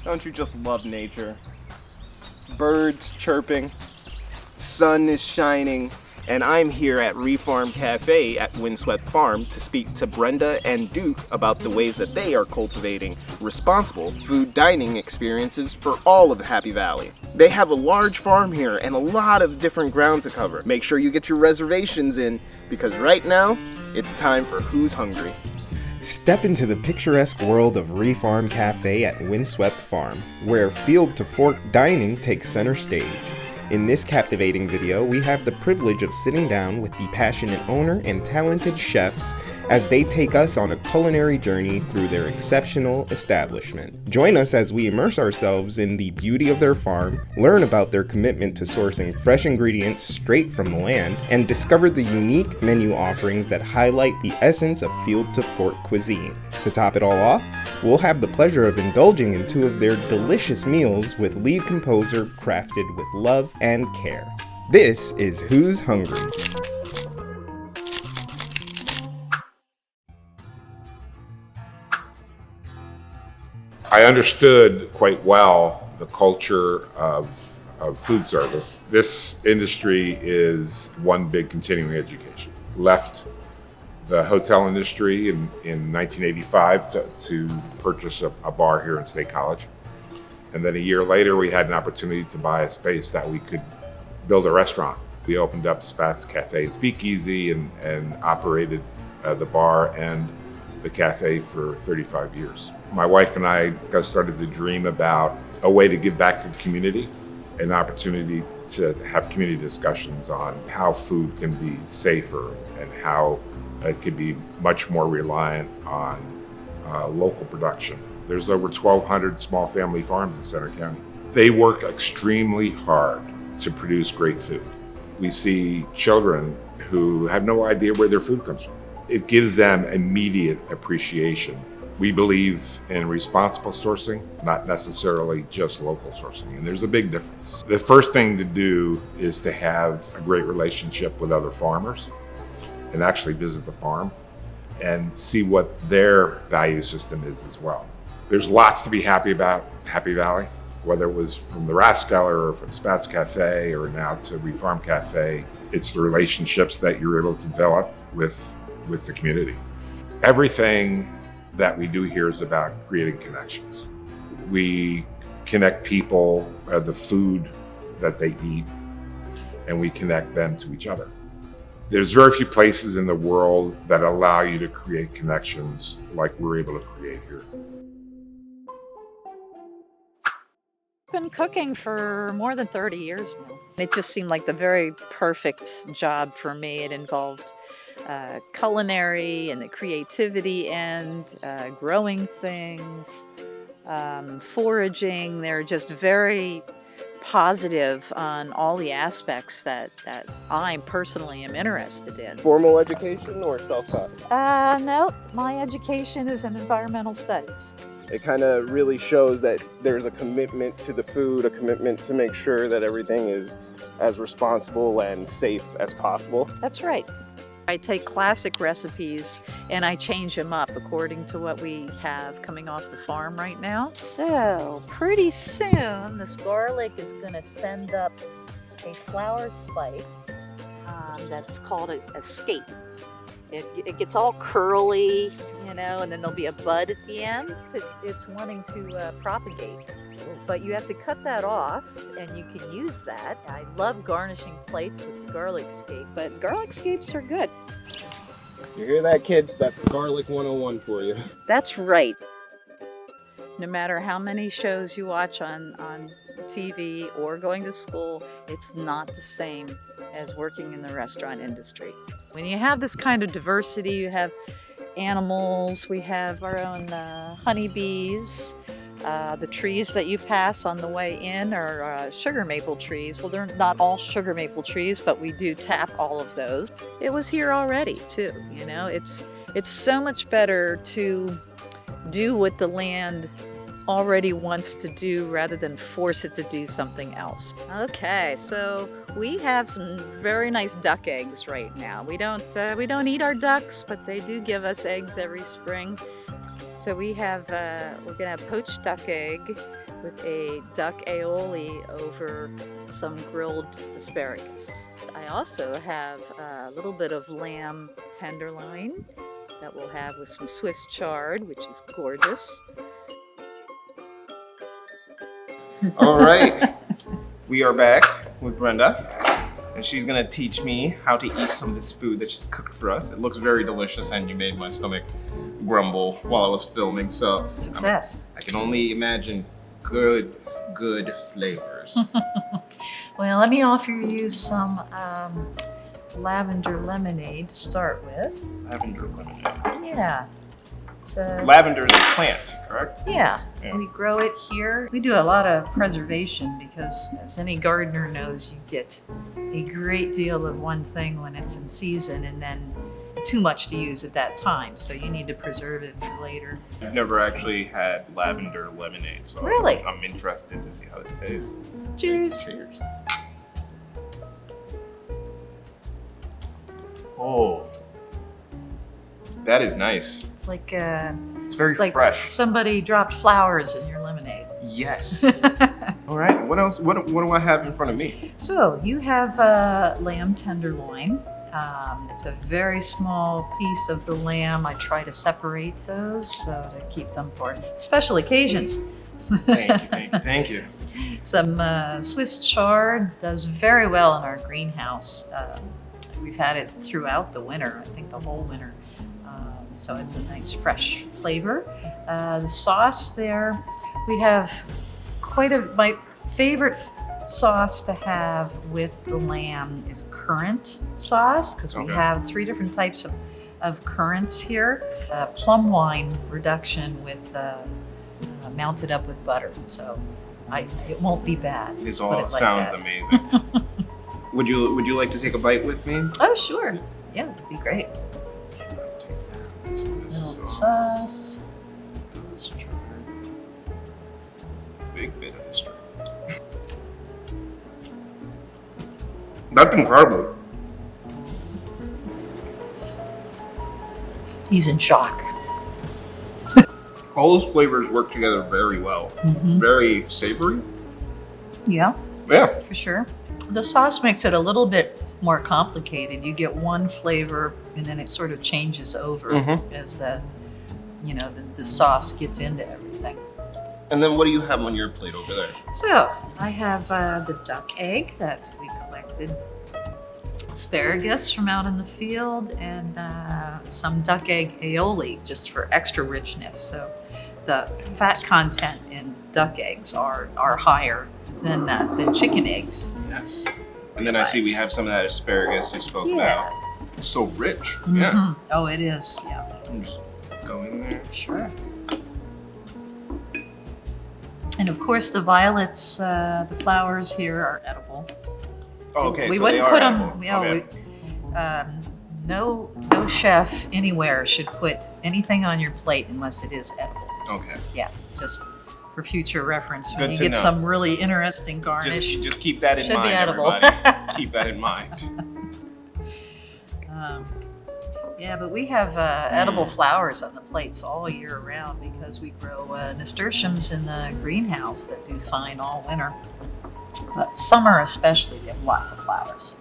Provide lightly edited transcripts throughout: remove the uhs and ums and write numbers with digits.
Don't you just love nature? Birds chirping, sun is shining, and I'm here at ReFarm Cafe at Windswept Farm to speak to Brenda and Duke about the ways that they are cultivating responsible food dining experiences for all of the Happy Valley. They have a large farm here and a lot of different ground to cover. Make sure you get your reservations in, because right now, it's time for Who's Hungry. Step into the picturesque world of ReFarm Cafe at Windswept Farm, where field-to-fork dining takes center stage. In this captivating video, we have the privilege of sitting down with the passionate owner and talented chefs as they take us on a culinary journey through their exceptional establishment. Join us as we immerse ourselves in the beauty of their farm, learn about their commitment to sourcing fresh ingredients straight from the land, and discover the unique menu offerings that highlight the essence of field-to-fork cuisine. To top it all off, we'll have the pleasure of indulging in two of their delicious meals with lead composer crafted with love and care. This is Who's Hungry. I understood quite well the culture of food service. This industry is one big continuing education. Left the hotel industry in 1985 to purchase a bar here in State College. And then a year later, we had an opportunity to buy a space that we could build a restaurant. We opened up Spat's Cafe and Speakeasy and operated the bar and the cafe for 35 years. My wife and I got started to dream about a way to give back to the community, an opportunity to have community discussions on how food can be safer and how it can be much more reliant on local production. There's over 1,200 small family farms in Center County. They work extremely hard to produce great food. We see children who have no idea where their food comes from. It gives them immediate appreciation. We believe in responsible sourcing, not necessarily just local sourcing, and there's a big difference. The first thing to do is to have a great relationship with other farmers and actually visit the farm and see what their value system is as well. There's lots to be happy about Happy Valley, whether it was from the Rathskeller or from Spat's Cafe or now to ReFarm Cafe. It's the relationships that you're able to develop with the community. Everything that we do here is about creating connections. We connect people, the food that they eat, and we connect them to each other. There's very few places in the world that allow you to create connections like we're able to create here. I've been cooking for more than 30 years now. It just seemed like the very perfect job for me. It involved culinary and the creativity and growing things, foraging. They're just very positive on all the aspects that I personally am interested in. Formal education or self-taught? No, my education is in environmental studies. It kind of really shows that there's a commitment to the food, a commitment to make sure that everything is as responsible and safe as possible. That's right. I take classic recipes and I change them up according to what we have coming off the farm right now. So pretty soon this garlic is going to send up a flower spike that's called a scape. It gets all curly, and then there'll be a bud at the end. It's wanting to propagate. But you have to cut that off, and you can use that. I love garnishing plates with garlic scape, but garlic scapes are good. You hear that, kids? That's Garlic 101 for you. That's right. No matter how many shows you watch on TV or going to school, it's not the same as working in the restaurant industry. When you have this kind of diversity, you have animals, we have our own honeybees. The trees that you pass on the way in are sugar maple trees. Well, they're not all sugar maple trees, but we do tap all of those. It was here already too, It's so much better to do what the land already wants to do rather than force it to do something else. Okay, so we have some very nice duck eggs right now. We don't eat our ducks, but they do give us eggs every spring. So we're gonna have poached duck egg with a duck aioli over some grilled asparagus. I also have a little bit of lamb tenderloin that we'll have with some Swiss chard, which is gorgeous. All right, we are back with Brenda, and she's gonna teach me how to eat some of this food that she's cooked for us. It looks very delicious, and you made my stomach grumble while I was filming, so Success. I can only imagine good flavors. Well, let me offer you some lavender lemonade to start with. Lavender lemonade. Yeah. So, Lavender is a plant, correct? yeah, Yeah. we grow it here. We do a lot of preservation because, as any gardener knows, you get a great deal of one thing when it's in season and then too much to use at that time. So you need to preserve it for later. I've never actually had lavender lemonade, so Really? I'm interested to see how this tastes. Cheers. Cheers. Oh, that is nice. It's like It's very like fresh. somebody dropped flowers in your lemonade. Yes. All right. What else? What do I have in front of me? So you have lamb tenderloin. It's a very small piece of the lamb. I try to separate those so to keep them for special occasions. Thank you. Some Swiss chard does very well in our greenhouse. We've had it throughout the winter, I think the whole winter. So it's a nice fresh flavor. The sauce there, we have my favorite sauce to have with the lamb is currant sauce, because we Okay. have 3 different types of currants here. Plum wine reduction with mounted up with butter. So it won't be bad. This Put all it like sounds that. amazing. Would you like to take a bite with me? Oh, sure. Yeah, that'd be great. Some of this Little sauce. sauce. This chard. Big bit of this chard. That's incredible. He's in shock. All those flavors work together very well. Mhm. Very savory. Yeah, Yeah. for sure. The sauce makes it a little bit more complicated. You get one flavor and then it sort of changes over Mhm. as the sauce gets into everything. And then what do you have on your plate over there? So I have the duck egg that we collected, asparagus from out in the field, and some duck egg aioli just for extra richness. So the fat content in duck eggs are higher than chicken eggs. Yes. And then I see we have some of that asparagus you spoke Yeah. about. So rich. Yeah. Mhm. Oh, it is. Yeah, I'm just go in there. sure. And of course, the violets, the flowers here are edible. Oh, okay. We so wouldn't they are put edible. them. You know, Okay. no chef anywhere should put anything on your plate unless it is edible. Okay. Yeah, just for future reference. When Good you to get know. some really interesting garnish, Just keep that in should be mind, edible. everybody. Keep that in mind. yeah, but we have edible flowers on the plates all year round because we grow nasturtiums in the greenhouse that do fine all winter. But summer especially, we have lots of flowers.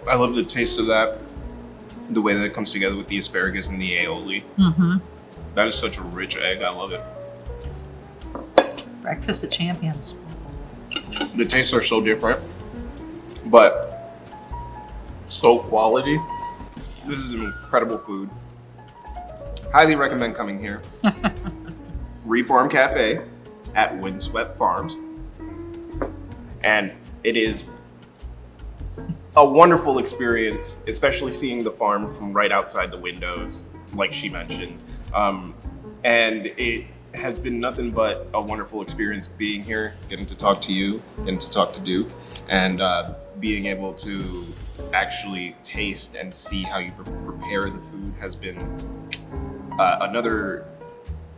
I love the taste of that. The way that it comes together with the asparagus and the aioli. Mm-hmm. That is such a rich egg. I love it. Breakfast at Champions. The tastes are so different, but so quality. This is incredible food. Highly recommend coming here. ReFarm Cafe at Windswept Farms. And it is a wonderful experience, especially seeing the farm from right outside the windows, like she mentioned. And it has been nothing but a wonderful experience being here, getting to talk to you, getting to talk to Duke, and being able to actually taste and see how you prepare the food has been another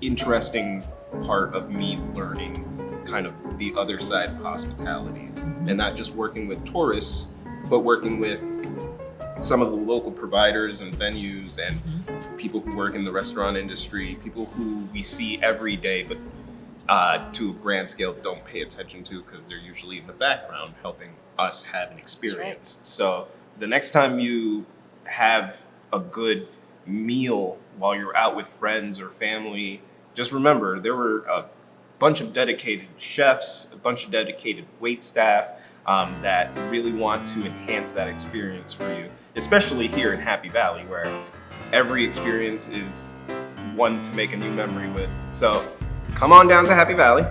interesting part of me learning kind of the other side of hospitality, and not just working with tourists, but working with some of the local providers and venues and people who work in the restaurant industry, people who we see every day, but to a grand scale don't pay attention to because they're usually in the background helping us have an experience. So the next time you have a good meal while you're out with friends or family, just remember there were a bunch of dedicated chefs, a bunch of dedicated wait staff that really want to enhance that experience for you, especially here in Happy Valley, where every experience is one to make a new memory with. So come on down to Happy Valley,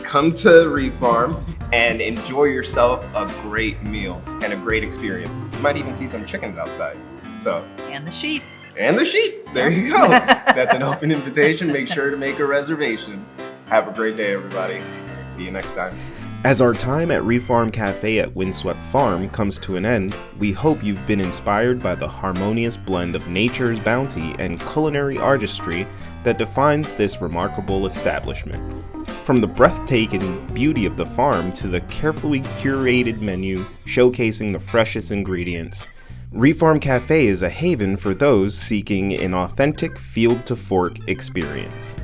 come to ReFarm, and enjoy yourself a great meal and a great experience. You might even see some chickens outside. So And the sheep. and the sheep. There you go. That's an open invitation. Make sure to make a reservation. Have a great day, everybody. See you next time. As our time at ReFarm Cafe at Windswept Farm comes to an end, we hope you've been inspired by the harmonious blend of nature's bounty and culinary artistry that defines this remarkable establishment. From the breathtaking beauty of the farm to the carefully curated menu showcasing the freshest ingredients, ReFarm Cafe is a haven for those seeking an authentic field-to-fork experience.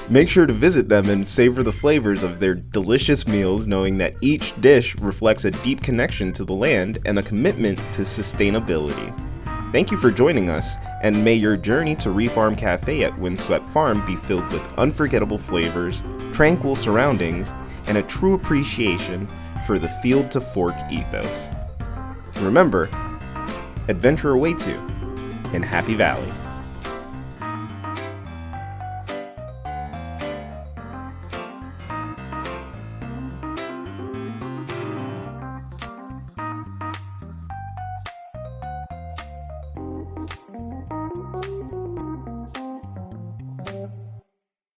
Make sure to visit them and savor the flavors of their delicious meals, knowing that each dish reflects a deep connection to the land and a commitment to sustainability. Thank you for joining us, and may your journey to ReFarm Cafe at Windswept Farm be filled with unforgettable flavors, tranquil surroundings, and a true appreciation for the field-to-fork ethos. Remember, adventure awaits you in Happy Valley.